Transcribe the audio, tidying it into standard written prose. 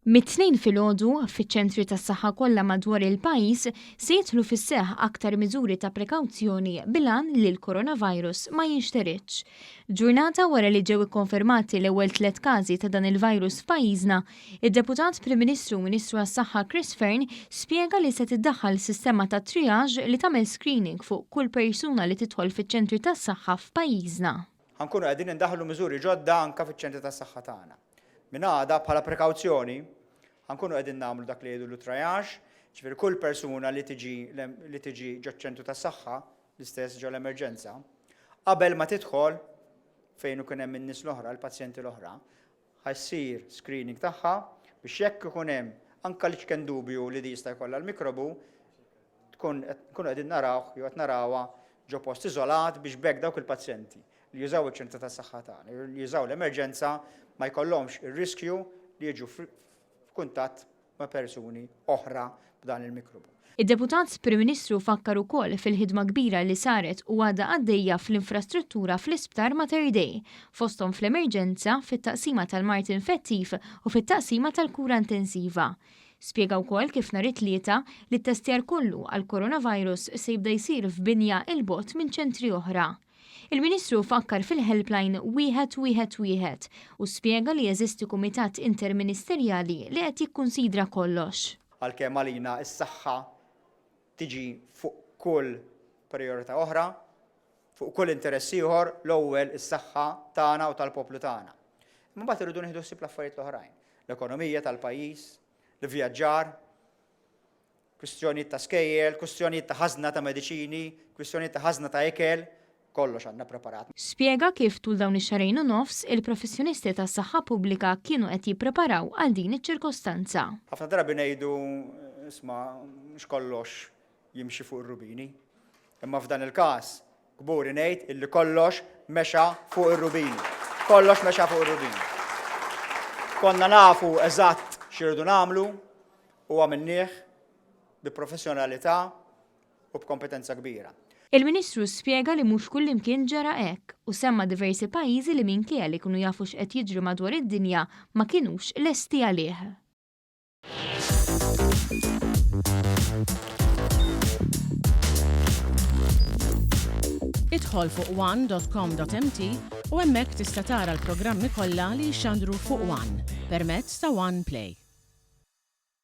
Mit-Tnejn filgħodu fiċ-Ċentri Tas-Saħħa kollha madwar il-pajjiż se jidħlu fis-seħħ aktar miżuri ta' prekawzjoni bil-għan li l-coronavirus ma jinxteritx. Ġurnata wara li ġew ikkonfermati l-ewwel 3 każi ta' dan il-virus f'pajjiżna, id-Deputat Prim Ministru għas-Saħħa Chris Fearne spjega li se tiddaħħal sistema ta' triage li tagħmel screening fuq kull persuna li tidħol fiċ-Ċentri Tas-Saħħa f'pajjiżna. Ħankunu qegħdin indaħħlu miżuri ġodda anke fiċ-Ċentri Tas-Saħħa tagħna. Minn għada bħala prekawzjoni ħankunu qegħdin nagħmlu dak li jgħidu triage, ġifieri kull persuna li tiġi ġoċ-ċentru tas-saħħa l-istess ġo l-emerġenza, qabel ma tidħol fejn ikun hemm in-nies l-oħra, l-pazjenti l-oħra, ħassir screening tagħha biex jekk ikun hemm anke li kien dubju li jista' jkollha l-mikrobu, nkunu qegħdin narawh jew qed narawha ġo post iżolat biex bekk dawk il-pazjenti li jużaw iċ-ċentru tas-saħħa tagħna, li jużaw l-emerġenza ma jkollhomx ir-riskju li jiġu f'kuntatt ma' persuni oħra b'dan il-mikrobu. Id-Deputat Prim Ministru fakkar ukoll fil-ħidma kbira li saret u għadha għaddejja fl-infrastruttura fl-isptar Mater Dei, fosthom fl-emerġenza fit-taqsima tal-mart infettiv u fit-taqsima tal-kura intensiva. Spjega wkoll kif nhar it-tlieta li t-testjar kollu għall-coronavirus se jibda jsir f'binja il-bogħod minn ċentri oħra. Il-Ministru fakkar fil-helpline 111 u spjega li jeżisti kumitat interministerjali li qed jikkunsidra kollox. Għalkemm għalina s-saħħa tiġi fuq kull priorità oħra, fuq kull interess ieħor, l-ewwel is-saħħa tagħna u tal-poplu tagħna. Imma mbagħad irridu nieħdu ħsieb l-affarijiet l-oħrajn, l-ekonomija tal-pajjiż, l-ivvjaġġar, kwistjonijiet ta' skejjel, kwistjonijiet ta' ħażna ta' mediċini, kwistjonijiet ta' ħażna ta' ikel. Kollox għandna preparat. Spjega kif tul dawn ix-xahrejn u nofs il-professjonisti tas-saħħa pubblika kienu qed jippreparaw għal din iċ-ċirkostanza. Ħafna drabi ngħidu isma' mhux kollox jimxi fuq ir-rubini. Imma f'dan il-każ kburi ngħid illi kollox mexa fuq ir-rubini. Kollox mexa fuq ir-rubini. Konna nafu eżatt x'irridu nagħmlu u għamilnieh bi professjonalità u b'kompetenza kbira. Il-Ministru spjega li mhux kull imkien ġara hekk u semma diversi pajjiżi li minkejja li kienu jafu x'qed jiġri madwar id-dinja ma kinux lesti għalih. Idħol fuq għan.com.mt u hemmhekk tista' tara l-programmi kollha li jxandru fuq Għan permezz ta' One Play.